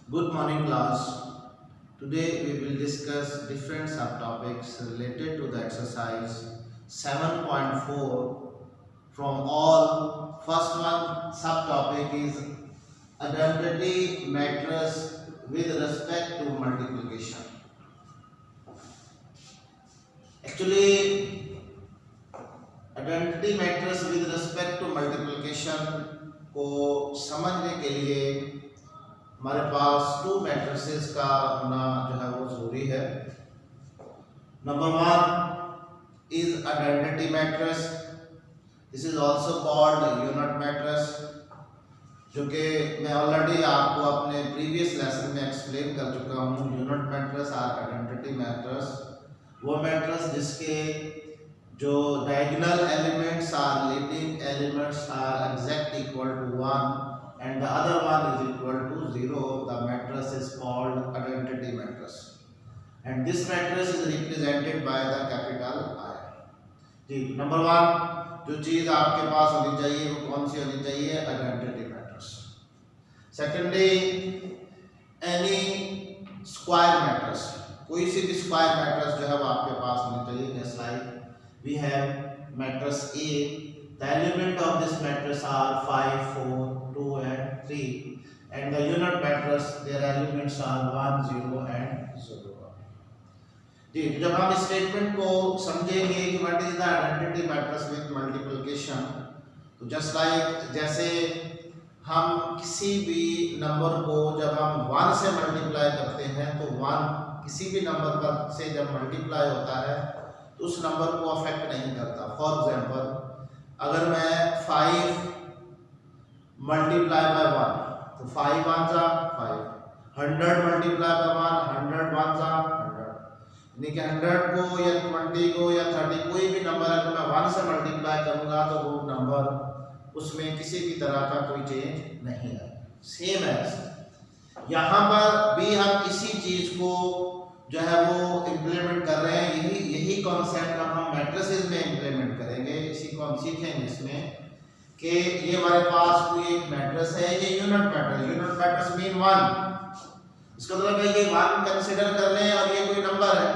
Good morning, class. Today we will discuss different subtopics related to the exercise 7.4 from all. First one subtopic is identity matrix with respect to multiplication. Actually, identity matrix with respect to multiplication को समझने के लिए हमारे पास to matrices का होना जो है वो जरूरी है। Number one is identity matrix, this is also called unit matrix, जो कि मैं ऑलरेडी आपको अपने प्रीवियस लेसन में एक्सप्लेन कर चुका हूँ। यूनिट मैट्रिक्स और आइडेंटिटी मैट्रिक्स वो मैट्रिक्स जिसके जो diagonal elements are leading elements are exact equal to 1 and the other one is equal to 0, the matrix is called identity matrix, and this matrix is represented by the capital I. जी, number one जो चीज आपके पास होनी चाहिए वो कौन सी होनी चाहिए? Identity matrix. Secondly, N E square matrix, कोई सी भी स्क्वायर मैट्रिक्स जो है वो आपके पास होनी चाहिए। जैसे like we have matrix A, the element of this matrix are 5, 4, 2 and 3, and the unit matrix their elements are 1, 0 and 0. जी, जब हम स्टेटमेंट को समझेंगे कि what is the identity matrix with multiplication, तो जस्ट लाइक जैसे हम किसी भी नंबर को जब हम 1 से मल्टीप्लाई करते हैं तो 1 किसी भी नंबर पर से जब मल्टीप्लाई होता है तो उस नंबर को अफेक्ट नहीं करता। फॉर एग्जांपल, अगर मैं 5 मल्टीप्लाई बाय 1 तो 5 1 जा 5, 100 मल्टीप्लाई बाय 1 100 1 जा 100, यानी कि 100 को या 20 को या 30 कोई भी नंबर अगर मैं 1 से मल्टीप्लाई करूंगा तो वो नंबर उसमें किसी भी तरह का कोई चेंज नहीं है। सेम है यहाँ पर भी हम इसी चीज को जो है वो इम्प्लीमेंट कर रहे हैं। यही कॉन्सेप्ट अब हम मैट्रिसेस में इम्प्लीमेंट करेंगे। इसी को हम सीखेंगे इसमें कि ये हमारे पास कोई एक मैट्रिक्स है, ये unit matrix. Unit matrix mean 1, इसका मतलब है ये 1 कंसीडर कर लें और ये कोई नंबर है।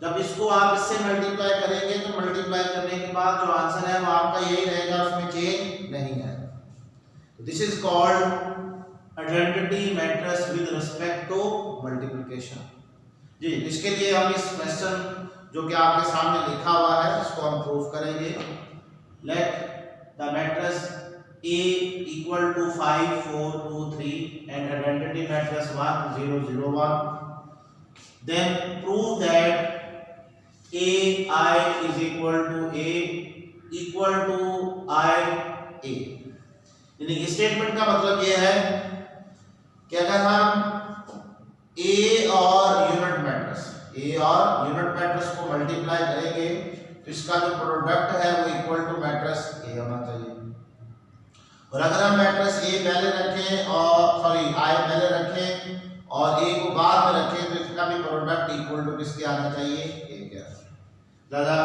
जब इसको आप इससे मल्टीप्लाई करेंगे तो मल्टीप्लाई करने के बाद जो आंसर है वो आपका यही रहेगा, उसमें चेंज नहीं है। This is called identity matrix with respect to multiplication. जी, इसके लिए हम इस क्वेश्चन जो कि आपके सामने लिखा हुआ है इसको हम प्रूव करेंगे। Let the matrix A equal to 5 4 2 3 and identity matrix 1 0 0 1, then prove that AI is equal to A equal to I A। यानी स्टेटमेंट का मतलब ये है कि अगर हम A और यूनिट मैट्रिक्स को मल्टीप्लाई करेंगे तो इसका जो प्रोडक्ट है वो इक्वल टू मैट्रिक्स A होना चाहिए। और अगर हम मैट्रिक्स A पहले रखें और I पहले रखें और A को बाद में रखें तो इसका भी प्रोडक्ट इक्वल टू किसके आना चाहिए? A के। दादा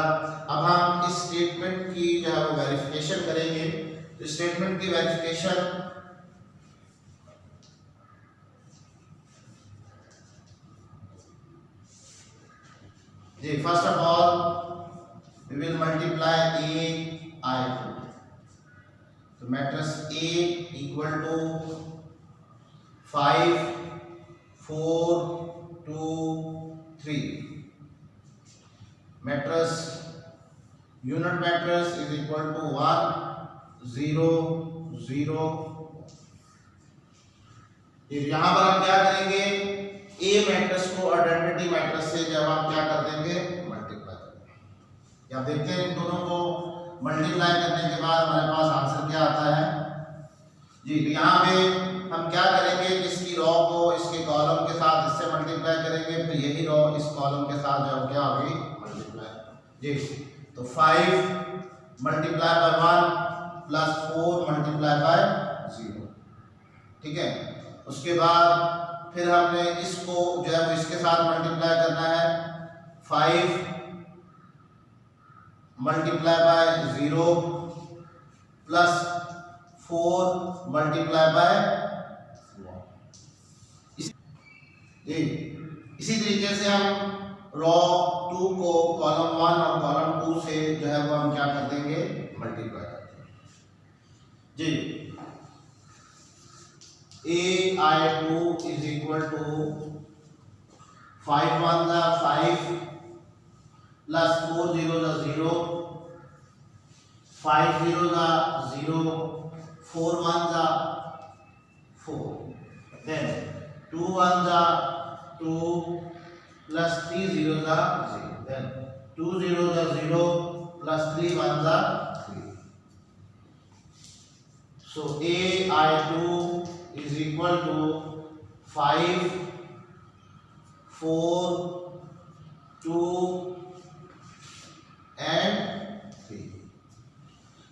अब हम इस स्टेटमेंट की जो है वो वेरिफिकेशन करेंगे। तो स्टेटमेंट की वेरिफिकेशन जी, first of all we will multiply A I 2, तो matrix A equal to 5 4 2 3, matrix unit matrix is equal to 1 0 0। यहां पर हम क्या करेंगे? A मैट्रिक्स को आइडेंटिटी मैट्रिक्स से जब हम क्या कर देंगे? मल्टीप्लाई करेंगे। आप देखते हैं इन दोनों को मल्टीप्लाई करने के बाद हमारे पास आंसर क्या आता है? जी, तो यहाँ पे हम क्या करेंगे? इसकी रो को इसके कॉलम के साथ इससे मल्टीप्लाई करेंगे, फिर यही रो इस कॉलम के साथ जो क्या होगी? मल्टीप्लाई। जी, तो 5 multiply by 1 plus 4 multiply by 0, ठीक है। उसके बाद फिर हमने इसको जो है वो इसके साथ मल्टीप्लाई करना है। 5 multiply by 0 plus 4 multiply by 1। जी इसी तरीके से हम रो 2 को कॉलम 1 और कॉलम 2 से जो है वो हम क्या कर देंगे, मल्टीप्लाई कर देंगे जी। AI2 इज इक्वल टू 5 1 जा 5 प्लस 4 0 जा 0, 5 0 जा 0, 4 1 जा 4, then 2 1 जा 2 plus 3 0 जा 0, then 2 0 जा 0 plus 3 1 जा 3. So AI2 is equal to 5 4 2 and 3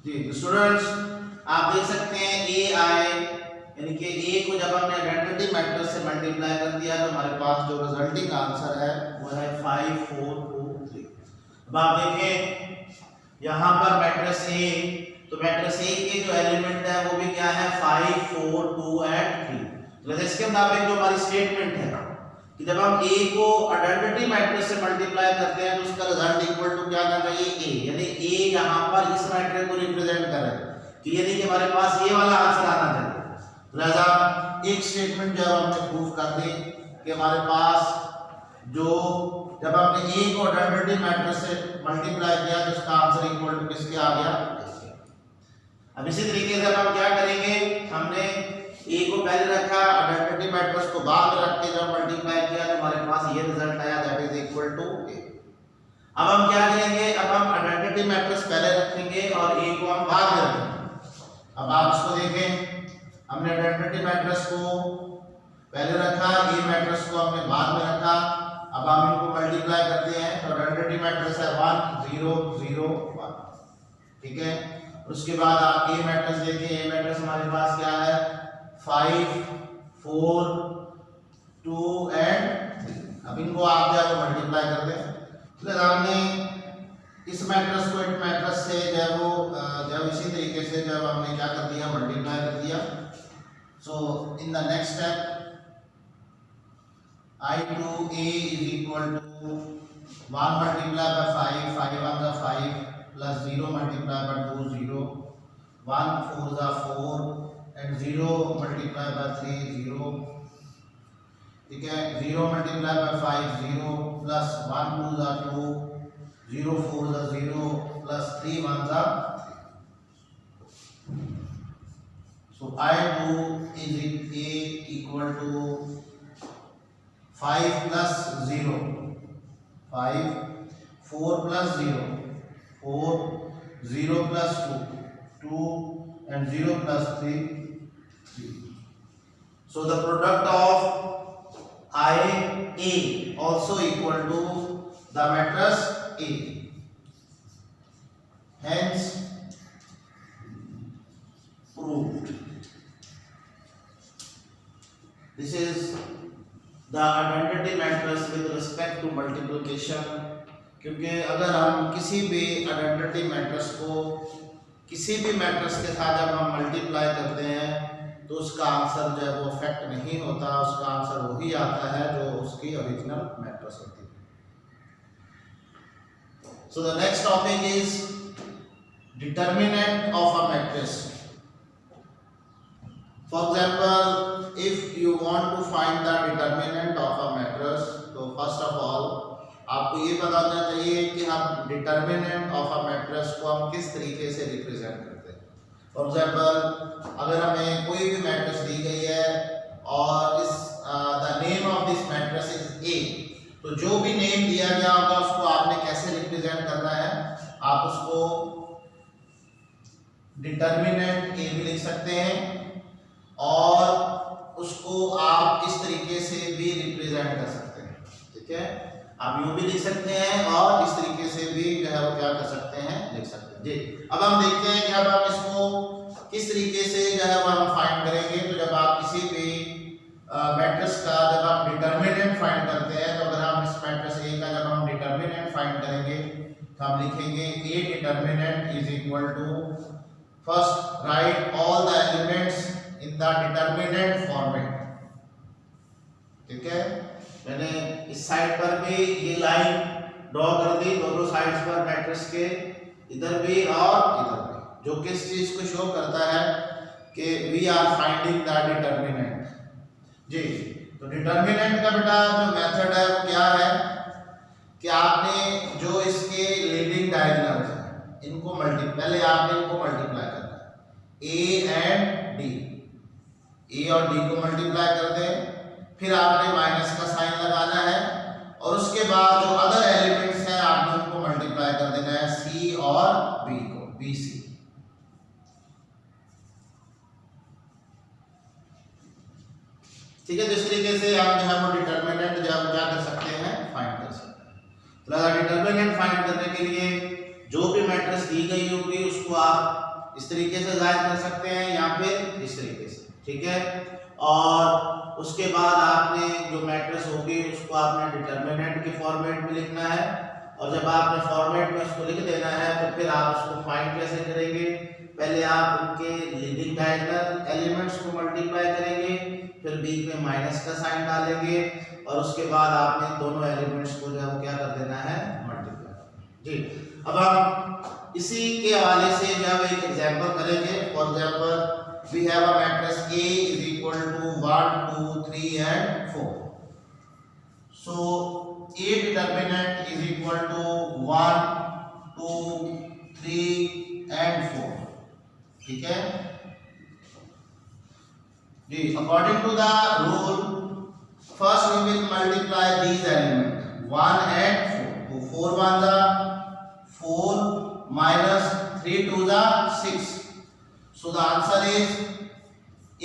ji. Students आप देख सकते हैं AI यानी कि A को जब हमने आइडेंटिटी मैट्रिक्स से मल्टीप्लाई कर दिया तो हमारे पास जो रिजल्टिंग आंसर है वो है 5 4 2 3। अब आप देखें यहाँ पर मैट्रिक्स A, तो मैट्रिक्स A के जो एलिमेंट है वो भी क्या है 5 4 2 एंड 3। तो इसके मुताबिक जो हमारी स्टेटमेंट है कि जब हम A को आइडेंटिटी मैट्रिक्स से मल्टीप्लाई करते हैं तो उसका रिजल्ट इक्वल टू क्या करना चाहिए A, यानी A यहाँ पर इस मैट्रिक्स को रिप्रेजेंट कर रहा है कि यानी कि हमारे पास ये वाला आंसर आना चाहिए। लिहाजा एक स्टेटमेंट जब हमने प्रूव कर दी कि हमारे पास जो जब हमने A को आइडेंटिटी मैट्रिक्स से मल्टीप्लाई किया तो उसका आंसर इक्वल टू किसके आ गया। अब इसी तरीके से हम क्या करेंगे, हमने A को पहले रखा, आइडेंटिटी मैट्रिक्स को बाद में रख के जब मल्टीप्लाई किया तो हमारे पास ये रिजल्ट आया, that is equal to A। अब हम क्या करेंगे, अब हम आइडेंटिटी मैट्रिक्स पहले रखेंगे और A को हम बाद में रखेंगे। अब आप इसको देखें, हमने आइडेंटिटी मैट्रिक्स को पहले रखा, A मैट्रिक्स को हमने बाद में रखा। अब हम इनको मल्टीप्लाई करते हैं तो आइडेंटिटी मैट्रिक्स है 1 0 0 1, ठीक है। उसके बाद आप A मैट्रिक्स देखिए, A मैट्रिक्स हमारे पास क्या है 5 4 2 एंड 3। अब इनको आप जो है मल्टीप्लाई कर दें तो हमने इस मैट्रिक्स को इस मैट्रिक्स से जब इसी तरीके से जब हमने क्या कर दिया, मल्टीप्लाई कर दिया। So in the next step I2A is equal to 1 multiplied by 5, 5 1 is 5 plus 0 multiplied by 2 0, 1 4 is 4 and 0 multiplied by 3 0, ठीक है। 0 multiplied by 5 0 plus 1 2 is 2, 0 4 is 0 plus 3 1 is 3. So I2 is A equal to 5 plus 0 5, 4 plus 0 4, 0 plus 2 2 and 0 plus 3 3. So the product of IA also equal to the matrix A. Hence proved. This is the identity matrix with respect to multiplication। क्योंकि अगर हम किसी भी identity matrix को किसी भी matrix के साथ जब हम मल्टीप्लाई करते हैं तो उसका आंसर जो है वो अफेक्ट नहीं होता, उसका आंसर वही आता है जो उसकी ओरिजिनल मैट्रिक्स होती है। So the next topic is determinant of a matrix. For example, if you want to find the determinant of a matrix, तो first of all आपको ये बताना चाहिए कि हम डिटर्मिनेंट ऑफ अ मैट्रिक्स को हम किस तरीके से रिप्रेजेंट करते हैं। फॉर एग्जांपल, अगर हमें कोई भी मैट्रिक्स दी गई है और इस the name of this matrix is A, तो जो भी नेम दिया गया होगा उसको आपने कैसे रिप्रेजेंट करना है, आप उसको डिटर्मिनेंट A भी लिख सकते हैं और उसको आप इस तरीके से भी रिप्रेजेंट कर सकते हैं, ठीक है। आप यूं भी लिख सकते हैं और इस तरीके से भी जो है वो क्या कर सकते हैं, लिख सकते हैं जी। अब हम देखते हैं कि अब हम इसको किस तरीके से जो है वो हम फाइंड करेंगे। तो जब आप किसी भी मैट्रिक्स का जब हम डिटर्मिनेंट फाइंड करते हैं तो अगर हम इस मैट्रिक्स A का जब हम डिटर्मिनेंट फाइंड करेंगे तो हम लिखेंगे A determinant is equal to, first write all the elements in the determinant format, ठीक है। मैंने इस साइड पर भी ये लाइन ड्रॉ कर दी दोनों साइड्स पर मैट्रिक्स के, इधर भी और इधर भी, जो किस चीज को शो करता है कि we are finding the determinant. जी, तो डिटर्मिनेंट का बेटा जो मेथड है वो क्या है कि आपने जो इसके लीडिंग डायगोनल्स हैं इनको पहले आपने इनको मल्टीप्लाई करना है, ए एंड डी, ए और डी को मल्टीप्लाई कर दें, फिर आपने माइनस का साइन लगाना है और उसके बाद जो अदर एलिमेंट्स हैं आपने उनको मल्टीप्लाई कर देना है, सी और बी को, बी सी। ठीक है, तो इस तरीके से आप जो है वो डिटर्मिनेंट जो है क्या कर सकते हैं, फाइंड कर सकते हैं। तो डिटर्मिनेंट फाइंड करने के लिए जो भी मैट्रिक्स दी गई होगी उसको आप इस तरीके से जाहिर कर सकते हैं या फिर इस तरीके से, ठीक है। और उसके बाद आपने जो मैट्रिक्स होगी उसको आपने डिटर्मिनेंट के फॉर्मेट में लिखना है, और जब आपने फॉर्मेट में उसको लिख देना है तो फिर आप उसको फाइंड कैसे करेंगे, पहले आप उनके लीडिंग डायगोनल एलिमेंट्स को मल्टीप्लाई करेंगे, फिर बीच में माइनस का साइन डालेंगे और उसके बाद आपने दोनों एलिमेंट्स को जो है क्या कर देना है, मल्टीप्लाई। जी, अब हम इसी के हवाले से जो है एक एग्जांपल करेंगे। For example we have a matrix A is equal to 1 2 3 and 4, so A determinant is equal to 1 2 3 and 4, ठीक है जी। According to the rule, first we will multiply these elements 1 and 4, so 4 1 is 4 minus 3 2 is 6, so the answer is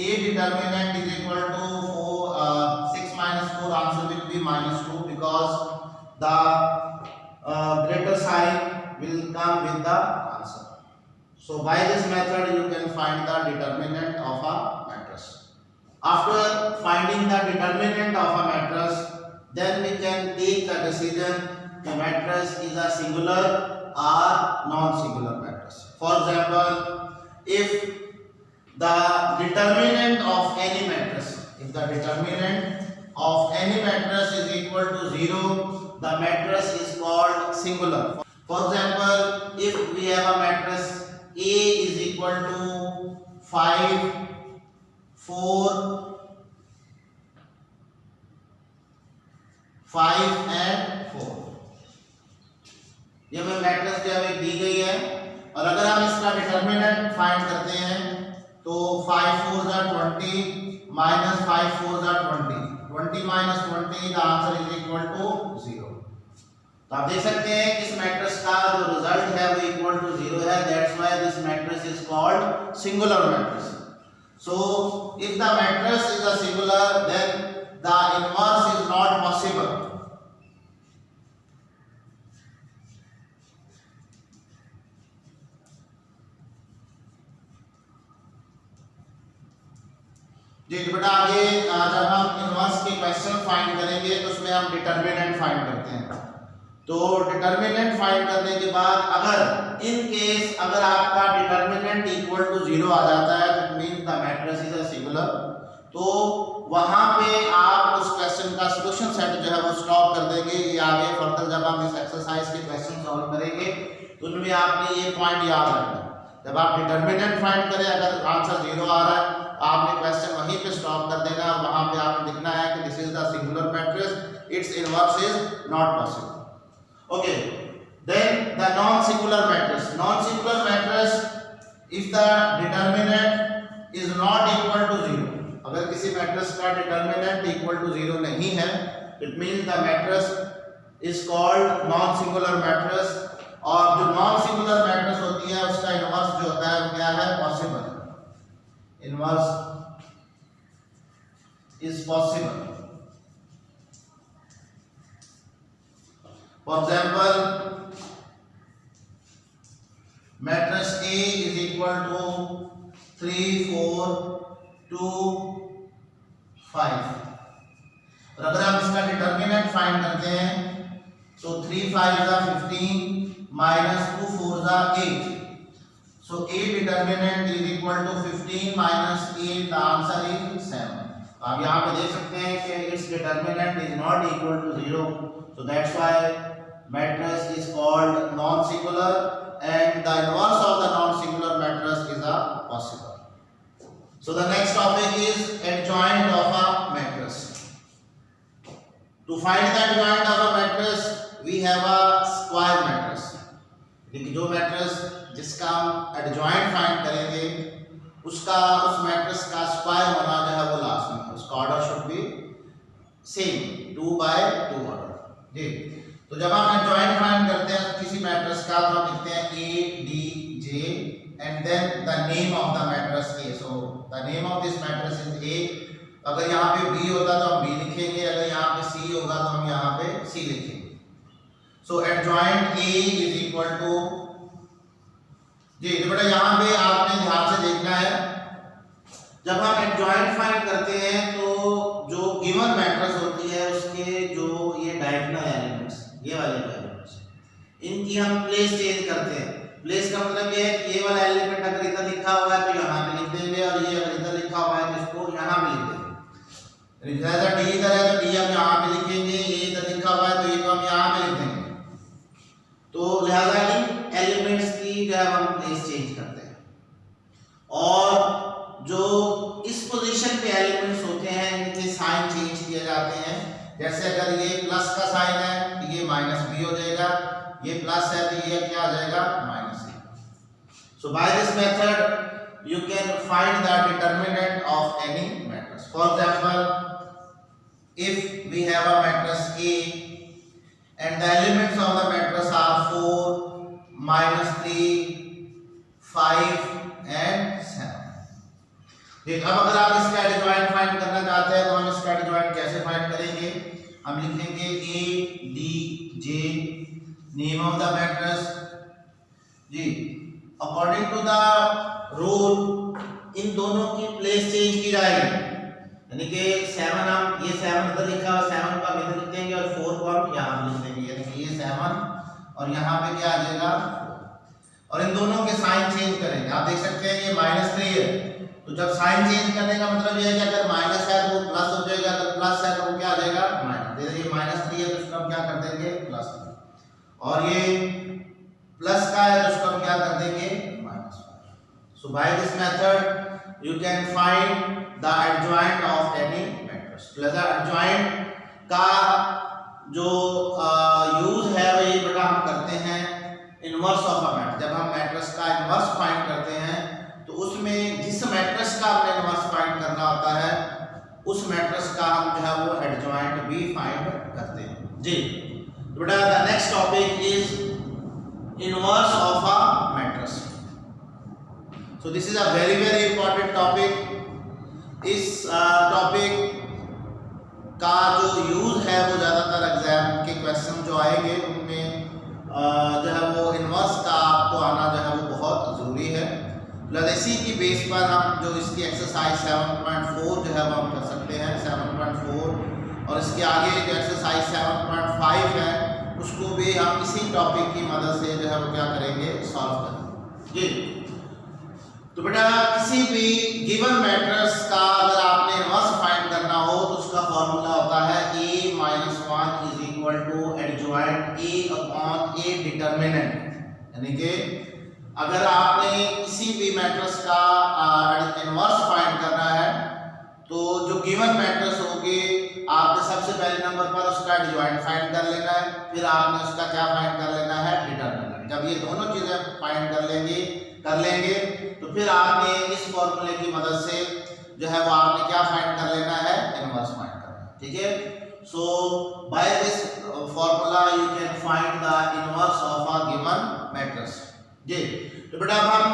A determinant is equal to 6 minus 4, answer will be minus 2 because the greater sign will come with the answer. So by this method you can find the determinant of a matrix. After finding the determinant of a matrix, then we can take the decision the matrix is a singular or non-singular matrix. For example, if the determinant of any matrix, if the determinant of any matrix is equal to 0, the matrix is called singular. For example, if we have a matrix A is equal to 5 4 5 and 4, ये हमें matrix जो है दी गई है, और अगर हम इसका डिटर्मिनेंट फाइंड करते हैं तो 5 4 are 20 minus 5 4 are 20, 20 minus 20, the answer is equal to 0। तो आप देख सकते हैं कि इस मैट्रिक्स का जो रिजल्ट है वो इक्वल टू 0 है, that's why this matrix is called singular matrix. So if the matrix is a singular then the inverse is not possible. जी, तो बेटा आगे जब हम इनवर्स के क्वेश्चन फाइंड करेंगे तो उसमें हम डिटर्मिनेंट फाइंड करते हैं। तो डिटर्मिनेंट फाइंड करने के बाद अगर इन केस अगर आपका डिटर्मिनेंट इक्वल टू 0 आ जाता है तो means the matrix is a singular, तो वहां पे आप उस क्वेश्चन का सॉल्यूशन सेट जो है वो स्टॉप कर देंगे। ये आगे फर्दर जब हम इस एक्सरसाइज के क्वेश्चन सॉल्व करेंगे तो उनमें आपने ये पॉइंट याद रखना, जब आप डिटर्मिनेंट फाइंड करें अगर आंसर 0 आ रहा है आपने क्वेश्चन वहीं पे स्टॉप कर देना, वहां पे आपने लिखना है कि this is the singular matrix, its inverse is not possible. Okay, then the non singular matrix. Non singular matrix if the determinant is not equal to 0, अगर किसी मैट्रिक्स का डिटर्मिनेंट इक्वल टू 0 नहीं है it means the matrix is called non singular matrix. और जो non singular matrix होती है उसका इनवर्स जो होता है वो क्या है, possible. Inverse is possible. For example, matrix A is equal to 3 4 2 5, और अगर हम इसका डिटर्मिनेंट फाइंड करते हैं तो 3 5 is 15 minus 2 4 is 8, so A determinant is equal to 15 minus 8, the answer is 7। आप यहाँ पे देख सकते हैं कि its determinant is not equal to 0, so that's why matrix is called non singular and the inverse of the non singular matrix is a possible. So the next topic is adjoint of a matrix. To find the adjoint of a matrix, we have a square matrix. देखिए जो matrix जिसका हम adjoint find करेंगे उसका उस matrix का square होना जो है वो लाजमी है. उसका order should be same 2/2 order. जी तो जब हम एडजॉइंट फाइंड करते हैं किसी मैट्रिक्स का तो हम लिखते हैं A D J and then the name of the matrix A. So the name of this matrix is A. अगर यहाँ पे B होता तो हम B लिखेंगे, अगर यहाँ पे C होगा तो हम यहाँ पे C लिखेंगे. So adjoint A is equal to जी तो बेटा यहाँ पे आपने ध्यान से देखना है जब हम एडजॉइंट फाइंड करते हैं तो जो गिवन मैट्रिक्स होती है उसके जो ये डायगोनल एलिमेंट्स ये वाले एलिमेंट्स इनकी हम प्लेस चेंज करते हैं. प्लेस का मतलब ये है कि ये वाला एलिमेंट अगर इधर लिखा हुआ है तो यहाँ पे लिख देंगे और ये अगर इधर लिखा हुआ है तो इसको यहाँ पे लिख देंगे. जैसा डी इधर है तो डी हम यहाँ पे लिखेंगे, ये इधर लिखा हुआ है तो ये को हम यहाँ पे लिख देंगे. तो लिहाजा इन एलिमेंट्स की जो है हम प्लेस चेंज करते हैं और जो इस पोजीशन पे एलिमेंट्स होते हैं इनके साइन चेंज किए जाते हैं. जैसे अगर ये प्लस का साइन है तो ये माइनस बी हो जाएगा, ये प्लस है तो ये क्या हो जाएगा minus a. So by this method you can find the determinant of any matrix. For example if we have a matrix A and the elements of the matrix are 4, -3, 5 and 7. ठीक, अब अगर आप इसका एडजॉइंट फाइंड करना चाहते हैं तो हम इसका एडजॉइंट कैसे फाइंड करेंगे. हम लिखेंगे A D J name of the matrix. जी अकॉर्डिंग टू द रूल इन दोनों की प्लेस चेंज की जाएगी. यानी कि 7 हम ये 7 इधर लिखा हुआ 7 को हम इधर लिख देंगे और 4 को हम यहाँ पे लिख देंगे. यानी कि ये 7 और यहाँ पे क्या आ जाएगा 4 और इन दोनों के साइन चेंज करेंगे. आप देख सकते हैं ये -3 है तो जब साइन चेंज करने का मतलब ये है कि अगर माइनस है तो वो प्लस हो जाएगा, अगर प्लस है तो वो क्या आ जाएगा माइनस. ये -3 है तो इसको हम क्या कर देंगे प्लस और ये प्लस का है तो इसको हम क्या कर देंगे minus. So by this method you can find the adjoint of any matrix. तो adjoint का जो यूज है वो ये बेटा हम करते हैं इनवर्स ऑफ अ मैट्रिक्स. जब हम मैट्रिक्स का इनवर्स फाइंड करते हैं तो उसमें जिस मैट्रिक्स का हमने इनवर्स फाइंड करना होता है उस मैट्रिक्स का हम जो है वो एडजॉइंट भी फाइंड करते हैं. जी तो बेटा the next topic is inverse of a matrix. So this is a very important topic. इस टॉपिक का जो यूज है वो ज़्यादातर एग्जाम के क्वेश्चन जो आएंगे उनमें जो है वो इनवर्स का आपको आना जो है वो बहुत ज़रूरी है. इसी की बेस पर हम जो इसकी एक्सरसाइज 7.4 जो है वो हम कर सकते हैं 7.4 और इसके आगे जो एक्सरसाइज 7.5 है उसको भी हम इसी टॉपिक की मदद से जो है वो क्या करेंगे सॉल्व करेंगे. जी तो बेटा किसी भी गिवन मैट्रिक्स का अगर आपने इनवर्स फाइंड करना हो तो उसका फॉर्मूला होता है A - 1 is equal to adjoint A upon A determinant. यानी कि अगर आपने किसी भी मैट्रिक्स का इनवर्स फाइंड करना है तो जो गिवन मैट्रिक्स होगी आपने सबसे पहले नंबर पर उसका एडजॉइंट फाइंड कर लेना है, फिर आपने उसका क्या फाइंड कर लेना है डिटर्मिनेंट. जब ये दोनों चीजें फाइंड कर लेंगे तो फिर आपने इस फॉर्मूले की मदद से जो है वो आपने क्या फाइंड कर लेना है इनवर्स फाइंड करना है. ठीक है. So by this formula you can find the inverse of a given matrix. जी तो बेटा अब हम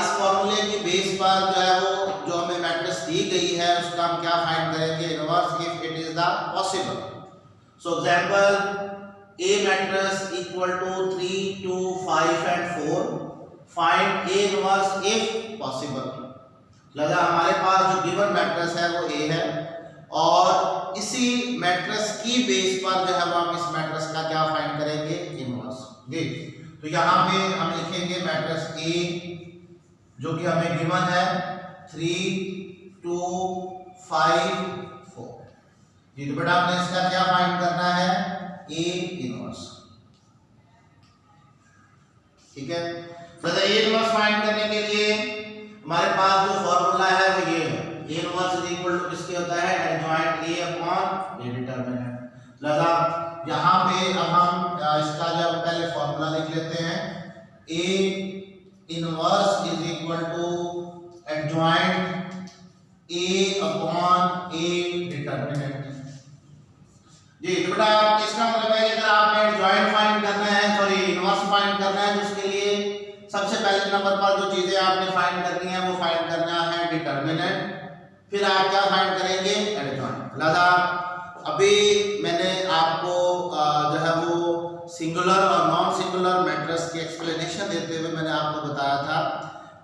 इस फॉर्मूले की बेस पर जो है वो जो हमें मैट्रिक्स दी गई है उसका हम क्या फाइंड करेंगे inverse if it is the possible. So example A matrix equal to 3, 2, 5 and 4. Find A inverse if possible. लगा हमारे पास जो गिवन मैट्रिक्स है वो A है और इसी मैट्रिक्स की बेस पर जो है वो हम इस मैट्रिक्स का क्या फाइंड करेंगे इनवर्स. जी तो यहाँ पे हम लिखेंगे मैट्रिक्स A जो कि हमें गिवन है 3, 2, 5 4। जी तो बेटा आपने इसका क्या फाइंड करना है, ए इनवर्स। ठीक है, तो ए इनवर्स फाइंड करने के लिए हमारे पास जो फॉर्मूला है वो ये है, A inverse is equal to किसके होता है, adjoint A upon A determinant. लगा यहाँ पे अब हम इसका जब पहले फॉर्मूला लिख लेते हैं, A inverse is equal to adjoint A upon A determinant. जी तो बेटा इसका मतलब है कि अगर आपने एडजॉइंट फाइंड करना है, सॉरी इनवर्स फाइंड करना है, तो उसके लिए सबसे पहले नंबर पर जो चीजें आपने फाइंड करनी है वो फाइंड करना है डिटरमिनेंट, फिर आप क्या फाइंड करेंगे, एडजॉइंट। लिहाजा अभी मैंने आपको जो है वो सिंगुलर और नॉन सिंगुलर मैट्रिक्स की एक्सप्लेनेशन देते हुए मैंने आपको बताया था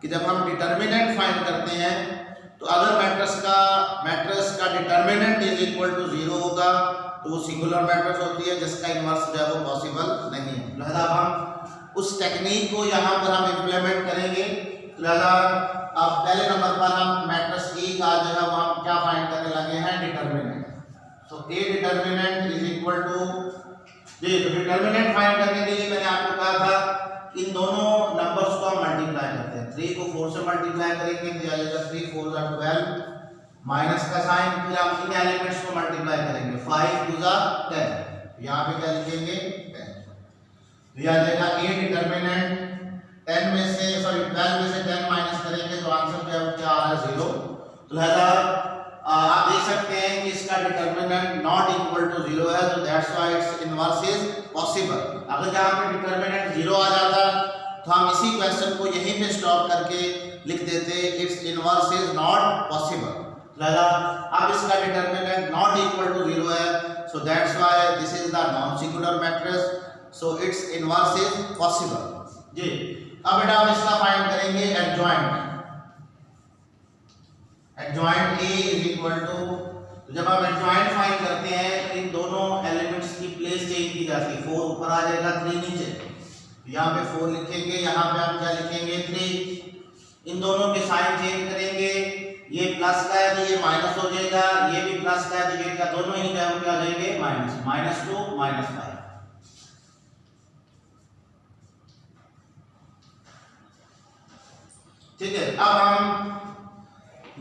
कि जब हम डिटरमिनेंट फाइंड करते हैं तो अगर मैट्रिक्स का डिटरमिनेंट इज इक्वल टू 0 होगा तो वो सिंगुलर मैट्रिक्स होती है जिसका इनवर्स जो है वो पॉसिबल नहीं है। लिहाजा हम उस टेक्निक को यहाँ पर हम इम्प्लीमेंट करेंगे। लिहाजा अब पहले नंबर पर हम मैट्रिक्स ए का जो है वो हम क्या फाइंड करने लगे हैं, डिटरमिनेंट। तो ए डिटरमिनेंट इज इक्वल टू, जी तो डिटरमिनेंट फाइंड करने के लिए मैंने आपको कहा था इन दोनों नंबर्स को हम मल्टीप्लाई करते हैं। 3 को 4 से मल्टीप्लाई करेंगे तो आ जाएगा 3 4 जा 12, माइनस का साइन, फिर हम इन एलिमेंट्स को मल्टीप्लाई करेंगे, 5 2 जा 10, यहाँ पे क्या लिखेंगे 10। तो यह आ जाएगा ए डिटरमिनेंट 10 में से सॉरी 12 में से 10 माइनस करेंगे तो आंसर क्या आ रहा है 0। तो लिहाजा आप देख सकते हैं कि इसका डिटरमिनेंट नॉट इक्वल टू 0 है, तो that's why it's inverse is possible. अगर यहाँ पे डिटरमिनेंट 0 आ जाता तो हम इसी क्वेश्चन को यहीं पे स्टॉप करके लिख देते its inverse is not possible. लिहाजा अब इसका डिटरमिनेंट नॉट इक्वल टू 0 है, so that's why this is the non singular matrix, so its inverse is possible. जी अब बेटा हम इसका फाइंड करेंगे adjoint. Adjoint A is equal to, जब आप एडजॉइंट फाइंड करते हैं तो इन दोनों एलिमेंट्स की प्लेस चेंज की जाती है, 4 ऊपर आ जाएगा 3 नीचे, यहाँ पे 4 लिखेंगे, यहाँ पे हम क्या लिखेंगे 3, इन दोनों के साइन चेंज करेंगे, ये प्लस का है तो ये माइनस हो जाएगा, ये भी प्लस का है तो ये क्या, दोनों ही क्या हो जाएंगे माइनस, -2 -5। ठीक है, अब हम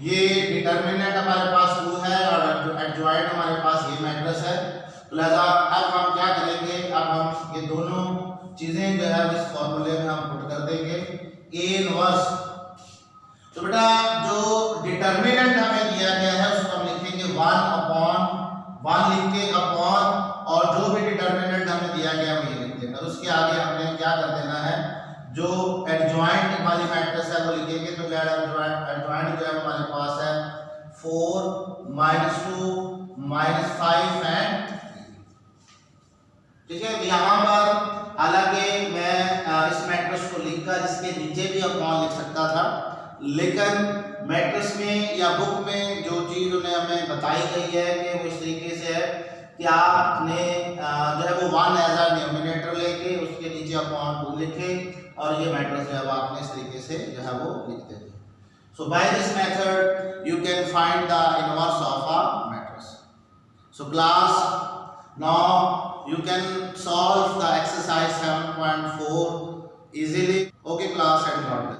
ये डिटरमिनेंट हमारे पास 2 है और एडजॉइंट हमारे पास ये मैट्रिक्स है। तो लिहाजा अब हम क्या करेंगे, अब हम ये दोनों चीजें जो है इस फॉर्मूले में हम पुट कर देंगे, ए इनवर्स। तो बेटा जो डिटरमिनेंट हमें दिया गया है उसको हम लिखेंगे 1/1 लिख के अपॉन, और जो भी डिटरमिनेंट हमें दिया गया वो ये लिख देंगे, और उसके आगे हमने क्या कर देना है, जो एडजॉइंट वाली मैट्रिक्स है वो लिखेंगे। तो एडजॉइंट जो है हमारे पास है 4 -2 -5 एंड, ठीक है। यहाँ पर हालांकि मैं इस मैट्रिक्स को लिखकर इसके नीचे भी अपॉन लिख सकता था, लेकिन मैट्रिक्स में या बुक में जो चीज उन्हें हमें बताई गई है कि वो इस तरीके से है कि आपने जो है वो 1 एज अ डिनोमिनेटर लेके उसके नीचे अपॉन 2 लिखे, और ये मैट्रिक्स जो है आपने इस तरीके से जो है वो लिख देते हैं। So by this method you can find the inverse of a matrix. So class now you can solve the exercise 7.4 easily. Okay class, and God bless.